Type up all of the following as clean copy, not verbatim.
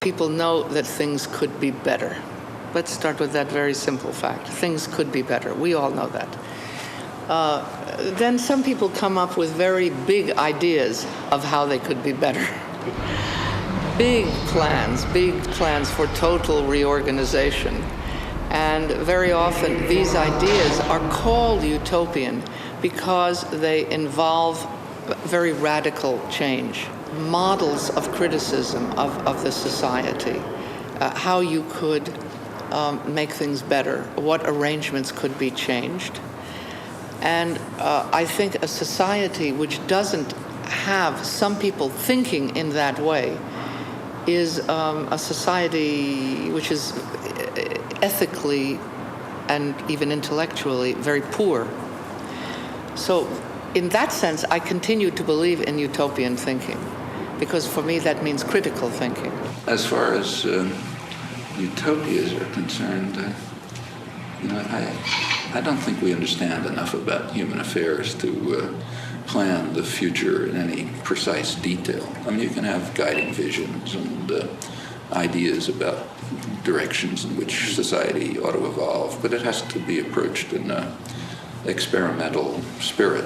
People know that things could be better. Let's start with that very simple fact. Things could be better. We all know that. Then some people come up with very big ideas of how they could be better. Big plans for total reorganization. And very often these ideas are called utopian because they involve very radical change, models of criticism of the society, how you could make things better, what arrangements could be changed. And I think a society which doesn't have some people thinking in that way is a society which is ethically and even intellectually very poor. So in that sense, I continue to believe in utopian thinking, because for me that means critical thinking. As far as utopias are concerned, I don't think we understand enough about human affairs to plan the future in any precise detail. I mean, you can have guiding visions and ideas about directions in which society ought to evolve, but it has to be approached in an experimental spirit.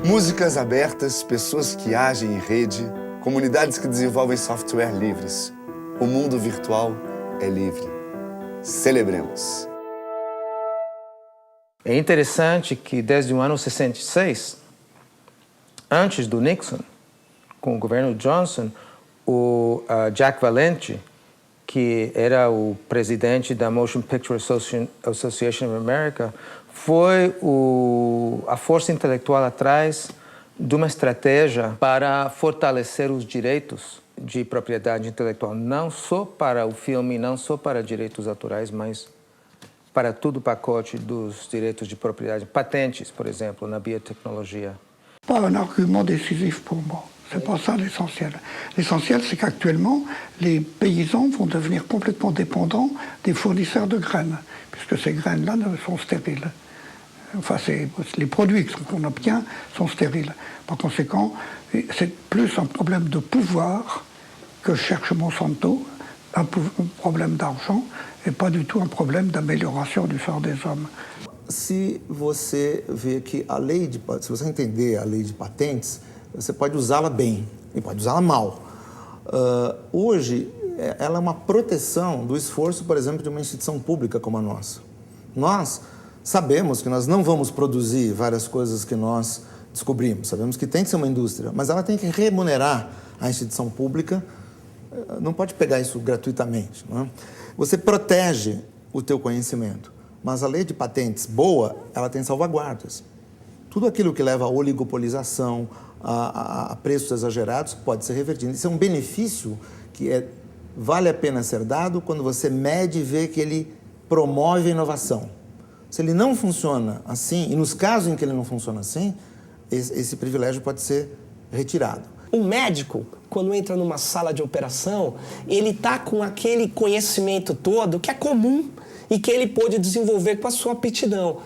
Músicas abertas, pessoas que agem em rede, comunidades que desenvolvem software livres. O mundo virtual é livre. Celebremos. É interessante que desde o ano 66, antes do Nixon, com o governo Johnson, o Jack Valenti, que era o presidente da Motion Picture Association of America, foi a força intelectual atrás de uma estratégia para fortalecer os direitos de propriedade intelectual, não só para o filme, não só para direitos autorais, mas para todo o pacote dos direitos de propriedade, patentes, por exemplo, na biotecnologia. Pas un argument décisif pour moi. C'est pas ça l'essentiel. L'essentiel, c'est qu'actuellement, les paysans vont devenir complètement dépendants des fournisseurs de graines, puisque ces graines-là sont stériles. Enfin, les produits qu'on obtient sont stériles. Par conséquent, c'est plus un problème de pouvoir que cherche Monsanto, un problème d'argent, et pas du tout un problème d'amélioration du sort des hommes. Se você vê que se você entender a lei de patentes, você pode usá-la bem e pode usá-la mal. Hoje, ela é uma proteção do esforço, por exemplo, de uma instituição pública como a nossa. Nós sabemos que nós não vamos produzir várias coisas que nós descobrimos. Sabemos que tem que ser uma indústria, mas ela tem que remunerar a instituição pública. Não pode pegar isso gratuitamente, não é? Você protege o teu conhecimento, mas a lei de patentes boa, ela tem salvaguardas. Tudo aquilo que leva à oligopolização, a preços exagerados, pode ser revertido. Isso é um benefício que vale a pena ser dado quando você mede e vê que ele promove a inovação. Se ele não funciona assim, e nos casos em que ele não funciona assim, esse privilégio pode ser retirado. Um médico, quando entra numa sala de operação, ele está com aquele conhecimento todo que é comum e que ele pôde desenvolver com a sua aptidão.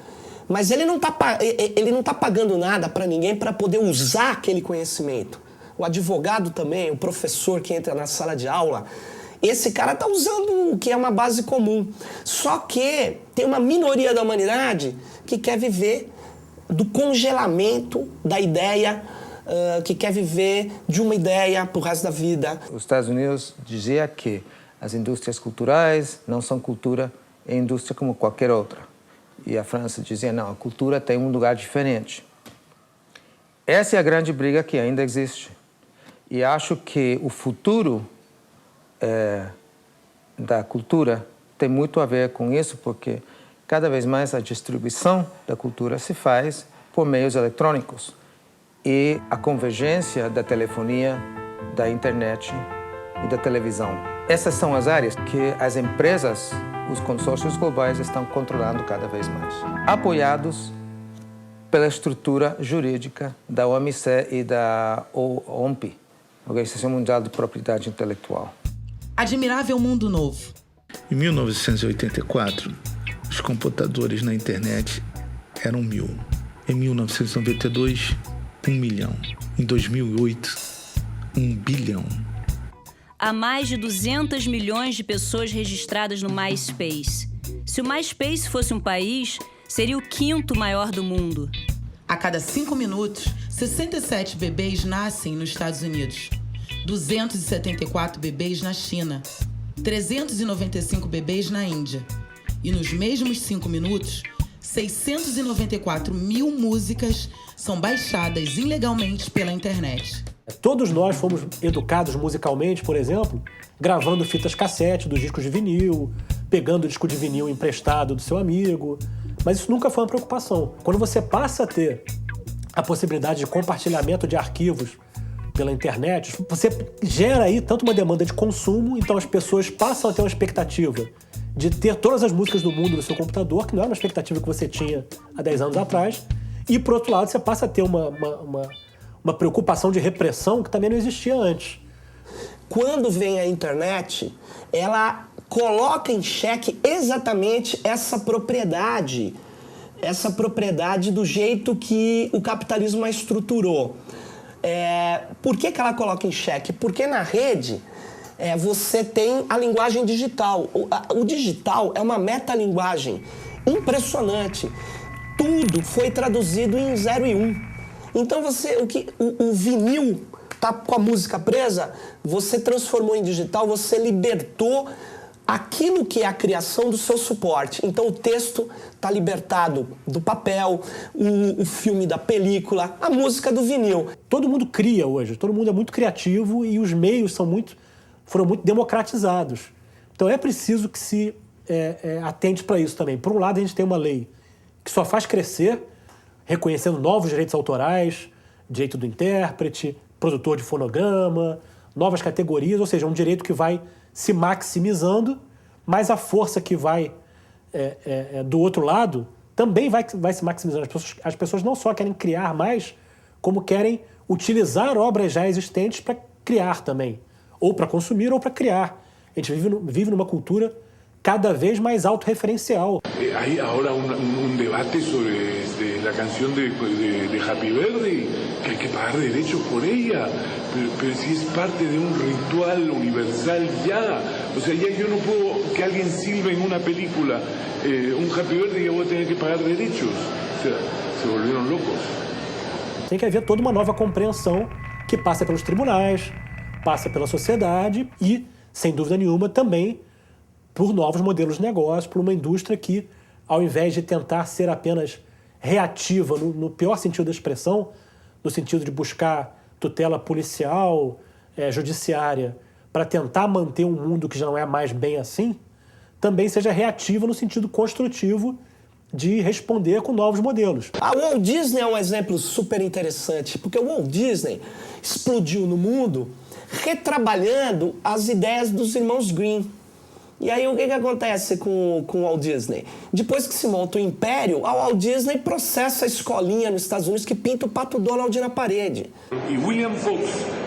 Mas ele não tá pagando nada para ninguém para poder usar aquele conhecimento. O advogado também, o professor que entra na sala de aula, esse cara está usando o que é uma base comum. Só que tem uma minoria da humanidade que quer viver do congelamento da ideia, que quer viver de uma ideia pro resto da vida. Os Estados Unidos dizia que as indústrias culturais não são cultura, é indústria como qualquer outra. E a França dizia, não, a cultura tem um lugar diferente. Essa é a grande briga que ainda existe. E acho que o futuro da cultura tem muito a ver com isso, porque cada vez mais a distribuição da cultura se faz por meios eletrônicos. E a convergência da telefonia, da internet e da televisão. Essas são as áreas que as empresas, os consórcios globais estão controlando cada vez mais, apoiados pela estrutura jurídica da OMC e da OMP, Organização Mundial de Propriedade Intelectual. Admirável Mundo Novo. Em 1984, os computadores na internet eram 1.000. Em 1992, 1 milhão. Em 2008, 1 bilhão. Há mais de 200 milhões de pessoas registradas no MySpace. Se o MySpace fosse um país, seria o 5º maior do mundo. A cada 5 minutos, 67 bebês nascem nos Estados Unidos, 274 bebês na China, 395 bebês na Índia. E nos mesmos 5 minutos, 694 mil músicas são baixadas ilegalmente pela internet. Todos nós fomos educados musicalmente, por exemplo, gravando fitas cassete dos discos de vinil, pegando o disco de vinil emprestado do seu amigo, mas isso nunca foi uma preocupação. Quando você passa a ter a possibilidade de compartilhamento de arquivos pela internet, você gera aí tanto uma demanda de consumo, então as pessoas passam a ter uma expectativa de ter todas as músicas do mundo no seu computador, que não era uma expectativa que você tinha há 10 anos atrás, e por outro lado você passa a ter uma preocupação de repressão que também não existia antes. Quando vem a internet, ela coloca em xeque exatamente essa propriedade do jeito que o capitalismo a estruturou. Por que ela coloca em xeque? Porque na rede você tem a linguagem digital. O digital é uma metalinguagem impressionante. Tudo foi traduzido em 0 e 1. Então o vinil tá com a música presa, você transformou em digital, você libertou aquilo que é a criação do seu suporte. Então o texto está libertado do papel, o filme da película, a música do vinil. Todo mundo cria hoje, todo mundo é muito criativo e os meios foram muito democratizados. Então é preciso que se atente para isso também. Por um lado, a gente tem uma lei que só faz crescer, reconhecendo novos direitos autorais, direito do intérprete, produtor de fonograma, novas categorias, ou seja, um direito que vai se maximizando, mas a força que vai do outro lado também vai se maximizando. As pessoas não só querem criar mais, como querem utilizar obras já existentes para criar também, ou para consumir ou para criar. A gente vive numa cultura cada vez mais autorreferencial. Hay ahora un debate sobre la canción de Happy Birthday, que hay que pagar derechos por ella, pero si es parte de un ritual universal ya. O sea, ya yo no puedo que alguien silbe en una película un Happy Birthday y yo voy a tener que pagar derechos. O sea, se volvieron locos. Tem que haver toda uma nova compreensão que passa pelos tribunais, passa pela sociedade e, sem dúvida nenhuma, também por novos modelos de negócio, por uma indústria que, ao invés de tentar ser apenas reativa, no pior sentido da expressão, no sentido de buscar tutela policial, judiciária, para tentar manter um mundo que já não é mais bem assim, também seja reativa no sentido construtivo de responder com novos modelos. A Walt Disney é um exemplo super interessante, porque o Walt Disney explodiu no mundo retrabalhando as ideias dos irmãos Grimm. E aí o que acontece com o Walt Disney? Depois que se monta o império, a Walt Disney processa a escolinha nos Estados Unidos que pinta o Pato Donald na parede. Y William Fox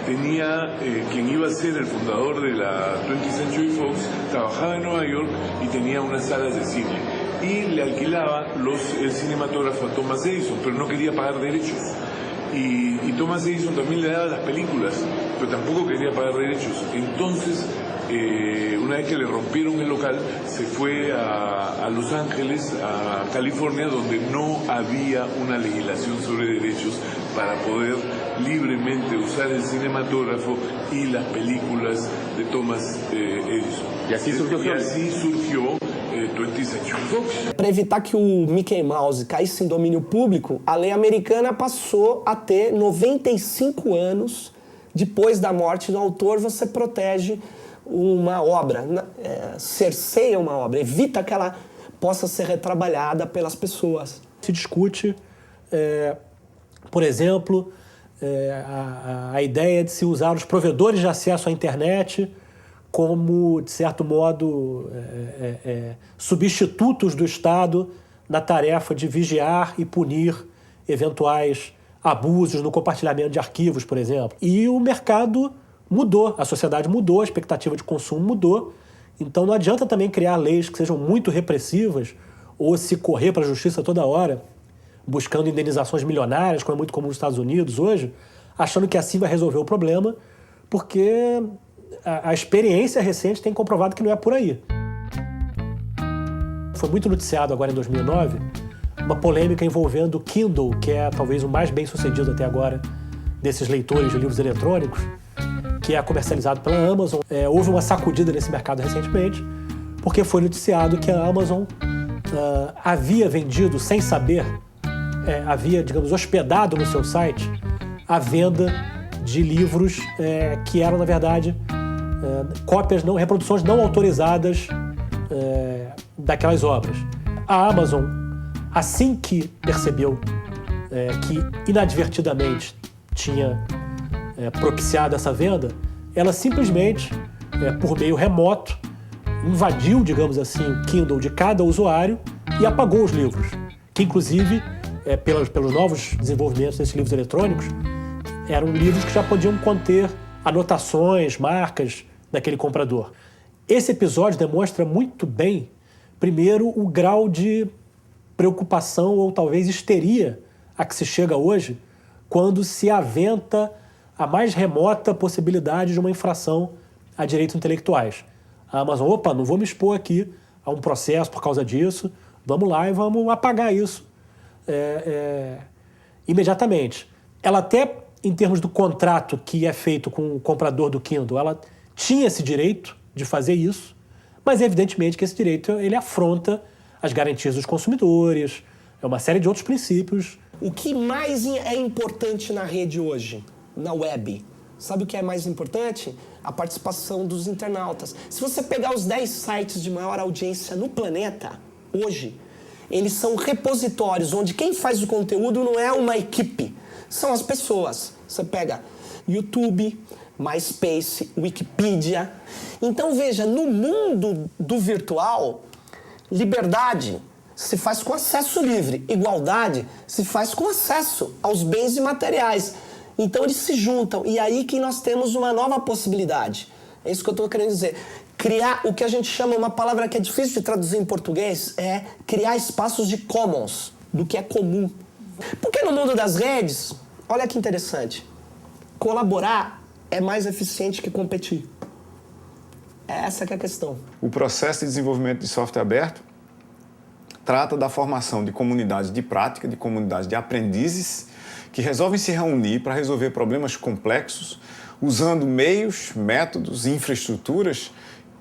tenía, quien iba a ser el fundador de la 20th Century Fox, trabajaba en Nueva York y tenía unas salas de cine. Y le alquilaba el cinematógrafo a Thomas Edison, pero no quería pagar derechos. Y Thomas Edison también le daba las películas, pero tampoco quería pagar derechos. Entonces, una vez que le rompieron el local, se fue a Los Ángeles, a California, donde no había una legislación sobre derechos para poder libremente usar el cinematógrafo y las películas de Thomas Edison. Y así surgió 20th Century Fox. Para evitar que o Mickey Mouse caísse em domínio público, a lei americana passou a ter 95 anos depois da morte do autor. Você protege uma obra, cerceia uma obra, evita que ela possa ser retrabalhada pelas pessoas. Se discute, por exemplo, a ideia de se usar os provedores de acesso à internet como, de certo modo, substitutos do Estado na tarefa de vigiar e punir eventuais abusos no compartilhamento de arquivos, por exemplo. E o mercado mudou, a sociedade mudou, a expectativa de consumo mudou. Então não adianta também criar leis que sejam muito repressivas ou se correr para a justiça toda hora, buscando indenizações milionárias, como é muito comum nos Estados Unidos hoje, achando que assim vai resolver o problema, porque a experiência recente tem comprovado que não é por aí. Foi muito noticiado agora em 2009 uma polêmica envolvendo o Kindle, que é talvez o mais bem-sucedido até agora desses leitores de livros eletrônicos, que é comercializado pela Amazon. Houve uma sacudida nesse mercado recentemente, porque foi noticiado que a Amazon havia vendido, sem saber, havia, digamos, hospedado no seu site a venda de livros que eram, na verdade, cópias, reproduções não autorizadas daquelas obras. A Amazon, assim que percebeu que inadvertidamente tinha propiciado essa venda, ela simplesmente, por meio remoto, invadiu, digamos assim, o Kindle de cada usuário e apagou os livros, que inclusive, pelos novos desenvolvimentos desses livros eletrônicos, eram livros que já podiam conter anotações, marcas daquele comprador. Esse episódio demonstra muito bem, primeiro, o grau de preocupação ou talvez histeria a que se chega hoje quando se aventa a mais remota possibilidade de uma infração a direitos intelectuais. A Amazon, não vou me expor aqui a um processo por causa disso, vamos lá e vamos apagar isso imediatamente. Ela até, em termos do contrato que é feito com o comprador do Kindle, ela tinha esse direito de fazer isso, mas evidentemente que esse direito ele afronta as garantias dos consumidores, uma série de outros princípios. O que mais é importante na rede hoje, na web? Sabe o que é mais importante? A participação dos internautas. Se você pegar os 10 sites de maior audiência no planeta, hoje, eles são repositórios onde quem faz o conteúdo não é uma equipe, são as pessoas. Você pega YouTube, MySpace, Wikipedia. Então veja, no mundo do virtual, liberdade se faz com acesso livre, igualdade se faz com acesso aos bens imateriais. Então eles se juntam e aí que nós temos uma nova possibilidade. É isso que eu estou querendo dizer. Criar o que a gente chama, uma palavra que é difícil de traduzir em português, é criar espaços de commons, do que é comum. Porque no mundo das redes, olha que interessante, colaborar é mais eficiente que competir. Essa que é a questão. O processo de desenvolvimento de software aberto trata da formação de comunidades de prática, de comunidades de aprendizes que resolvem se reunir para resolver problemas complexos usando meios, métodos e infraestruturas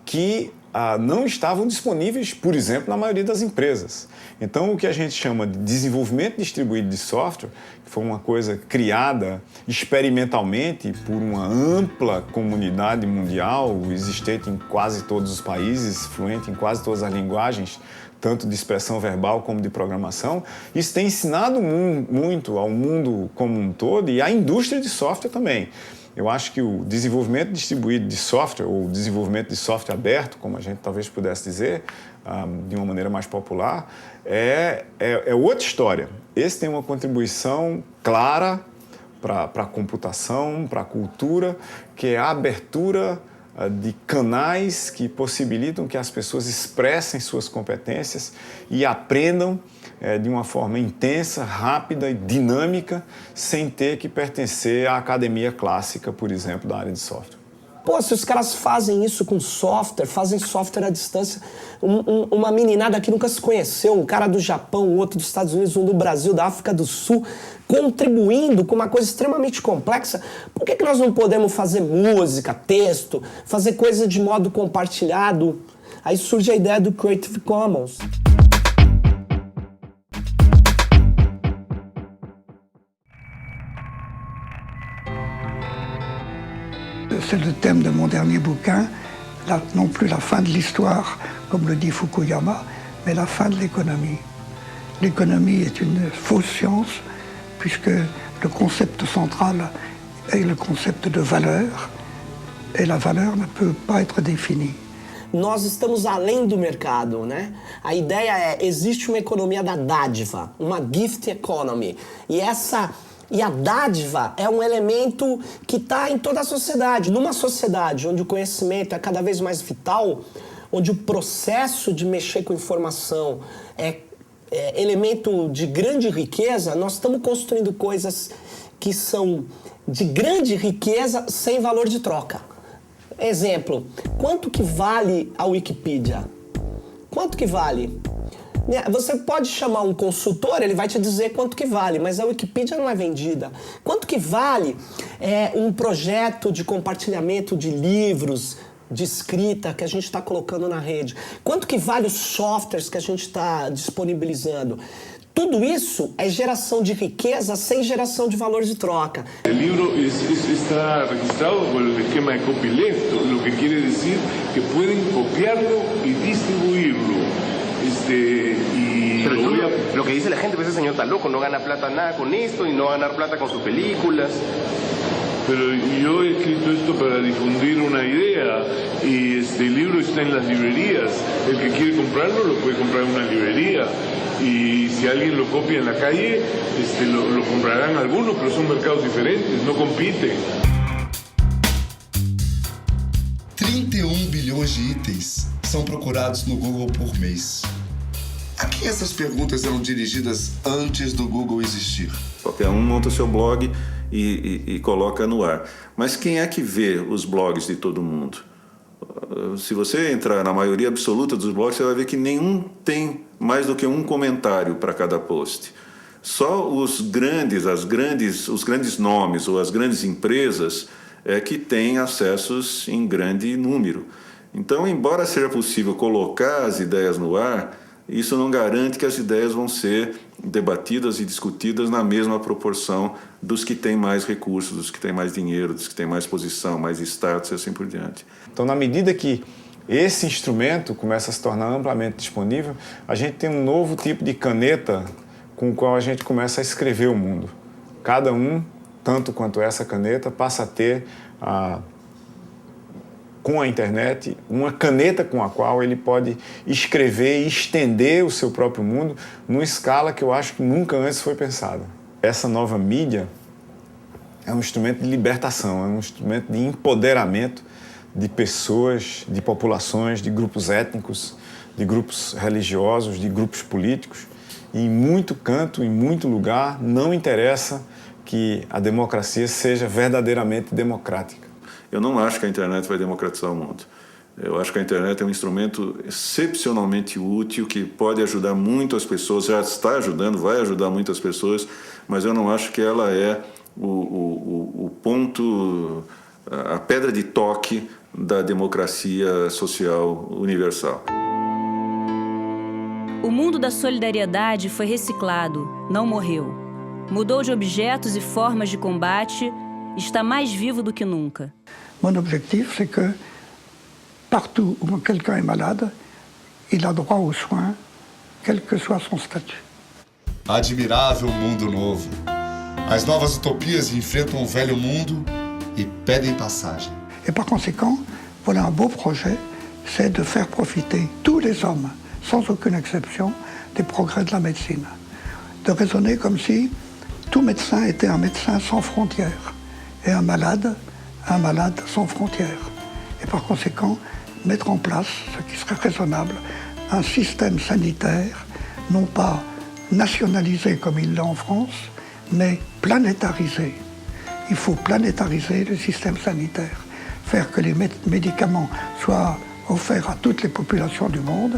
que não estavam disponíveis, por exemplo, na maioria das empresas. Então, o que a gente chama de desenvolvimento distribuído de software, que foi uma coisa criada experimentalmente por uma ampla comunidade mundial, existente em quase todos os países, fluente em quase todas as linguagens, tanto de expressão verbal como de programação, isso tem ensinado muito ao mundo como um todo e à indústria de software também. Eu acho que o desenvolvimento distribuído de software, ou desenvolvimento de software aberto, como a gente talvez pudesse dizer, de uma maneira mais popular, é outra história. Esse tem uma contribuição clara para a computação, para a cultura, que é a abertura de canais que possibilitam que as pessoas expressem suas competências e aprendam de uma forma intensa, rápida e dinâmica, sem ter que pertencer à academia clássica, por exemplo, da área de software. Pô, se os caras fazem isso com software, fazem software à distância, uma meninada que nunca se conheceu, um cara do Japão, um outro dos Estados Unidos, um do Brasil, da África do Sul, contribuindo com uma coisa extremamente complexa, por que nós não podemos fazer música, texto, fazer coisa de modo compartilhado? Aí surge a ideia do Creative Commons. C'est le thème de mon dernier bouquin, non plus la fin de l'histoire, comme le dit Fukuyama, mais la fin de l'économie. L'économie est une fausse science, puisque le concept central est le concept de valeur, et la valeur ne peut pas être définie. Nós estamos além do mercado, né? A ideia existe uma economia da dádiva, uma gift economy. E essa E a dádiva é um elemento que está em toda a sociedade. Numa sociedade onde o conhecimento é cada vez mais vital, onde o processo de mexer com informação é elemento de grande riqueza, nós estamos construindo coisas que são de grande riqueza sem valor de troca. Exemplo, quanto que vale a Wikipedia? Quanto que vale? Você pode chamar um consultor, ele vai te dizer quanto que vale, mas a Wikipedia não é vendida. Quanto que vale um projeto de compartilhamento de livros, de escrita que a gente está colocando na rede? Quanto que vale os softwares que a gente está disponibilizando? Tudo isso é geração de riqueza sem geração de valor de troca. O livro está registrado por el esquema de copyleft, lo que quiere decir que pueden copiarlo y distribuirlo. Pero lo que dice la gente, pues ese señor está loco, no gana plata nada con esto y no va a ganar plata con sus películas. Pero yo he escrito esto para difundir una idea y el libro está en las librerías. El que quiere comprarlo lo puede comprar en una librería. Y si alguien lo copia en la calle, lo comprarán algunos, pero son mercados diferentes, no compiten. 31 bilhões de itens são procurados no Google por mês. A quem essas perguntas eram dirigidas antes do Google existir? Qualquer um monta o seu blog e coloca no ar. Mas quem é que vê os blogs de todo mundo? Se você entrar na maioria absoluta dos blogs, você vai ver que nenhum tem mais do que um comentário para cada post. Só os grandes nomes ou as grandes empresas é que têm acessos em grande número. Então, embora seja possível colocar as ideias no ar, isso não garante que as ideias vão ser debatidas e discutidas na mesma proporção dos que têm mais recursos, dos que têm mais dinheiro, dos que têm mais posição, mais status e assim por diante. Então, na medida que esse instrumento começa a se tornar amplamente disponível, a gente tem um novo tipo de caneta com o qual a gente começa a escrever o mundo. Cada um, tanto quanto essa caneta, passa a ter, com a internet, uma caneta com a qual ele pode escrever e estender o seu próprio mundo numa escala que eu acho que nunca antes foi pensada. Essa nova mídia é um instrumento de libertação, é um instrumento de empoderamento de pessoas, de populações, de grupos étnicos, de grupos religiosos, de grupos políticos. E em muito canto, em muito lugar, não interessa que a democracia seja verdadeiramente democrática. Eu não acho que a internet vai democratizar o mundo. Eu acho que a internet é um instrumento excepcionalmente útil, que pode ajudar muito as pessoas, já está ajudando, vai ajudar muitas pessoas, mas eu não acho que ela é o ponto, a pedra de toque da democracia social universal. O mundo da solidariedade foi reciclado, não morreu. Mudou de objetos e formas de combate, está mais vivo do que nunca. Mon objectif, c'est que partout où quelqu'un est malade, il a droit aux soins, quel que soit son statut. Admirável mundo novo. As novas utopias enfrentam o velho mundo e pedem passagem. Et par conséquent, voilà un beau projet, c'est de faire profiter tous les hommes, sans aucune exception, des progrès de la médecine. De raisonner comme si tout médecin était un médecin sans frontières et un malade sans frontières. Et par conséquent, mettre en place, ce qui serait raisonnable, un système sanitaire, non pas nationalisé comme il l'est en France, mais planétarisé. Il faut planétariser le système sanitaire, faire que les médicaments soient offerts à toutes les populations du monde,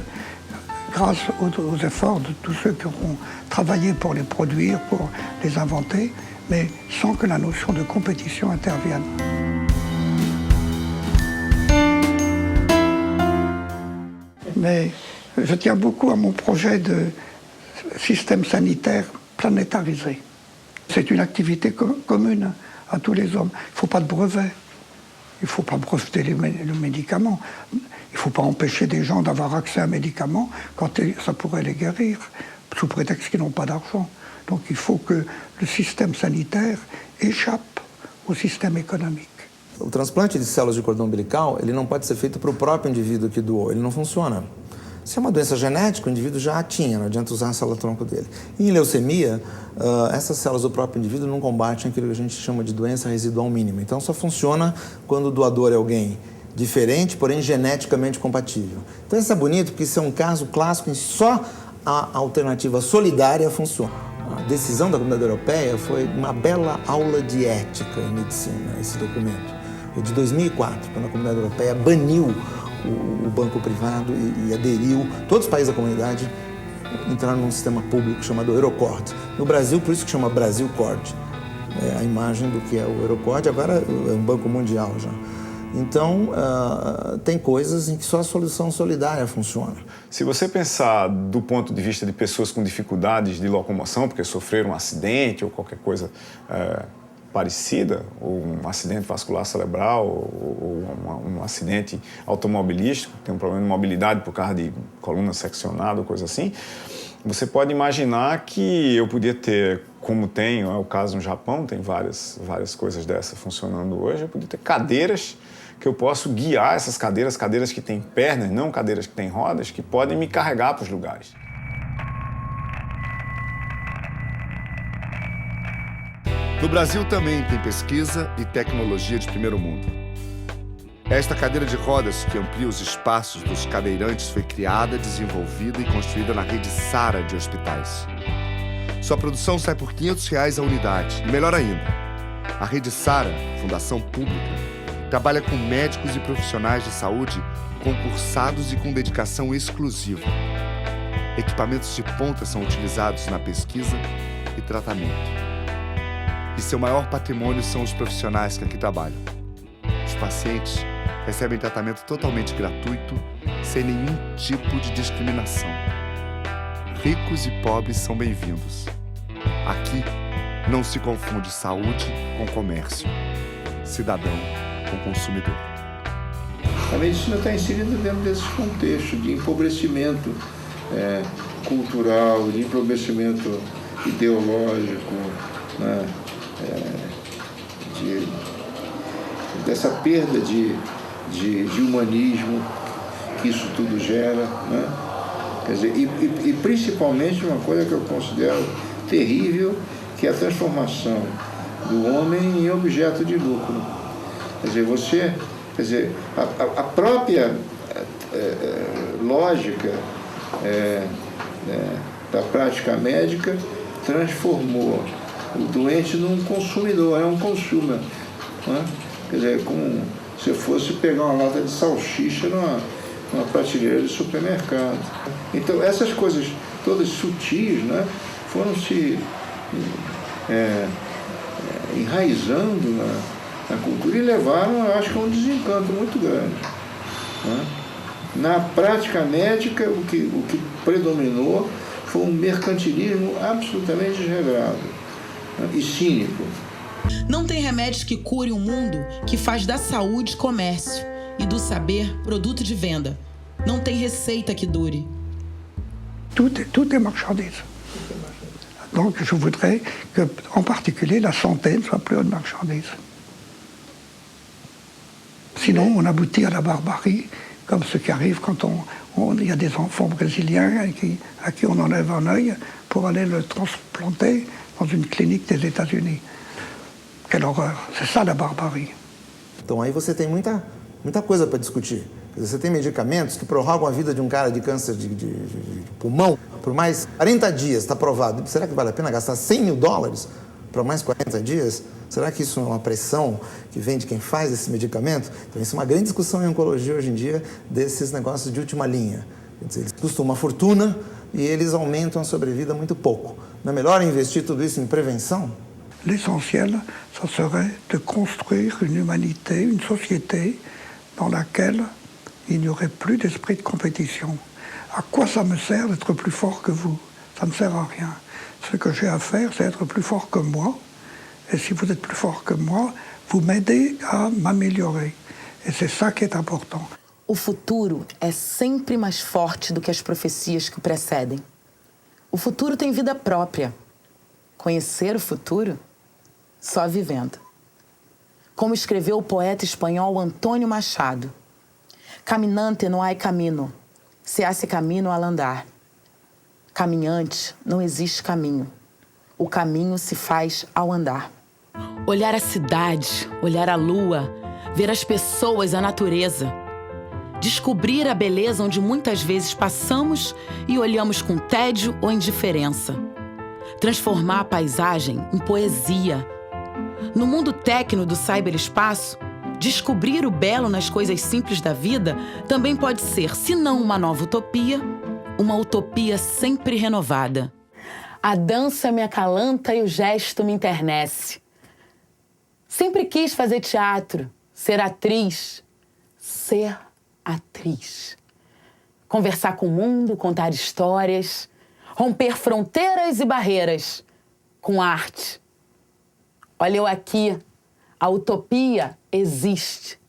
grâce aux efforts de tous ceux qui auront travaillé pour les produire, pour les inventer, mais sans que la notion de compétition intervienne. Mais je tiens beaucoup à mon projet de système sanitaire planétarisé. C'est une activité commune à tous les hommes. Il ne faut pas de brevet. Il ne faut pas breveter le médicament. Il ne faut pas empêcher des gens d'avoir accès à un médicament quand ça pourrait les guérir, sous prétexte qu'ils n'ont pas d'argent. Donc il faut que le système sanitaire échappe au système économique. O transplante de células de cordão umbilical, ele não pode ser feito para o próprio indivíduo que doou, ele não funciona. Se é uma doença genética, o indivíduo já a tinha, não adianta usar a célula-tronco dele. Em leucemia, essas células do próprio indivíduo não combatem aquilo que a gente chama de doença residual mínima. Então, só funciona quando o doador é alguém diferente, porém geneticamente compatível. Então, isso é bonito porque isso é um caso clássico em que só a alternativa solidária funciona. A decisão da Comunidade Europeia foi uma bela aula de ética em medicina, esse documento. É de 2004, quando a Comunidade Europeia baniu o banco privado e aderiu, todos os países da comunidade entraram num sistema público chamado Eurocord. No Brasil, por isso que chama Brasil Cord. É a imagem do que é o Eurocord, agora é um banco mundial já. Então, tem coisas em que só a solução solidária funciona. Se você pensar do ponto de vista de pessoas com dificuldades de locomoção, porque sofreram um acidente ou qualquer coisa parecida, ou um acidente vascular cerebral, ou um acidente automobilístico, tem um problema de mobilidade por causa de coluna seccionada ou coisa assim, você pode imaginar que eu podia ter, como tem, é o caso no Japão, tem várias coisas dessas funcionando hoje, eu podia ter cadeiras que eu posso guiar essas cadeiras que têm pernas, não cadeiras que têm rodas, que podem me carregar para os lugares. No Brasil também tem pesquisa e tecnologia de primeiro mundo. Esta cadeira de rodas que amplia os espaços dos cadeirantes foi criada, desenvolvida e construída na rede Sara de hospitais. Sua produção sai por R$500 a unidade. E melhor ainda, a rede Sara, fundação pública, trabalha com médicos e profissionais de saúde concursados e com dedicação exclusiva. Equipamentos de ponta são utilizados na pesquisa e tratamento. E seu maior patrimônio são os profissionais que aqui trabalham. Os pacientes recebem tratamento totalmente gratuito, sem nenhum tipo de discriminação. Ricos e pobres são bem-vindos. Aqui não se confunde saúde com comércio, cidadão com consumidor. A medicina está inserida dentro desses contextos de empobrecimento cultural, de empobrecimento ideológico, né? Dessa perda de humanismo que isso tudo gera, né? Quer dizer, e principalmente uma coisa que eu considero terrível, que é a transformação do homem em objeto de lucro. Quer dizer, a própria lógica da prática médica transformou o doente num consumidor, é um consumer, né? Quer dizer, como se fosse pegar uma lata de salsicha numa prateleira de supermercado. Então, essas coisas todas sutis, né, foram se enraizando na cultura e levaram, eu acho que a um desencanto muito grande, né? Na prática médica, o que predominou foi um mercantilismo absolutamente desregrado, né, e cínico. Não tem remédio que cure um mundo que faz da saúde comércio e do saber produto de venda. Não tem receita que dure. Tout est marchandise. Donc je voudrais que, en particulier, la santé ne soit plus une marchandise. Sinon, on aboutit à la barbarie, comme ce qui arrive quand il y a des enfants brésiliens à qui on enlève un œil pour aller le transplanter dans une clinique des États-Unis. Quelle horreur! C'est ça la barbarie. Então aí você tem muita coisa para discutir. Você tem medicamentos que prorrogam a vida de um cara de câncer de pulmão por mais 40 dias, está provado. Será que vale a pena gastar $100 mil para mais 40 dias? Será que isso é uma pressão que vem de quem faz esse medicamento? Então isso é uma grande discussão em oncologia hoje em dia, desses negócios de última linha. Quer dizer, eles custam uma fortuna e eles aumentam a sobrevida muito pouco. Não é melhor investir tudo isso em prevenção? L'essentiel, ça serait de construire une humanité, une société dans laquelle il n'y aurait plus d'esprit de compétition. À quoi ça me sert d'être plus fort que vous? Ça ne sert à rien. Ce que j'ai à faire, c'est être plus fort que moi. Et si vous êtes plus fort que moi, vous m'aidez à m'améliorer. Et c'est ça qui est important. O futuro é sempre mais forte do que as profecias que o precedem. O futuro tem vida própria. Conhecer o futuro, só vivendo. Como escreveu o poeta espanhol Antônio Machado, caminante no hay camino, se hace camino al andar. Caminhante, não existe caminho. O caminho se faz ao andar. Olhar a cidade, olhar a lua, ver as pessoas, a natureza. Descobrir a beleza onde muitas vezes passamos e olhamos com tédio ou indiferença. Transformar a paisagem em poesia. No mundo técnico do cyberespaço, descobrir o belo nas coisas simples da vida também pode ser, se não uma nova utopia, uma utopia sempre renovada. A dança me acalanta e o gesto me enternece. Sempre quis fazer teatro, ser atriz. Ser atriz. Conversar com o mundo, contar histórias, romper fronteiras e barreiras com arte. Olha eu aqui, a utopia existe.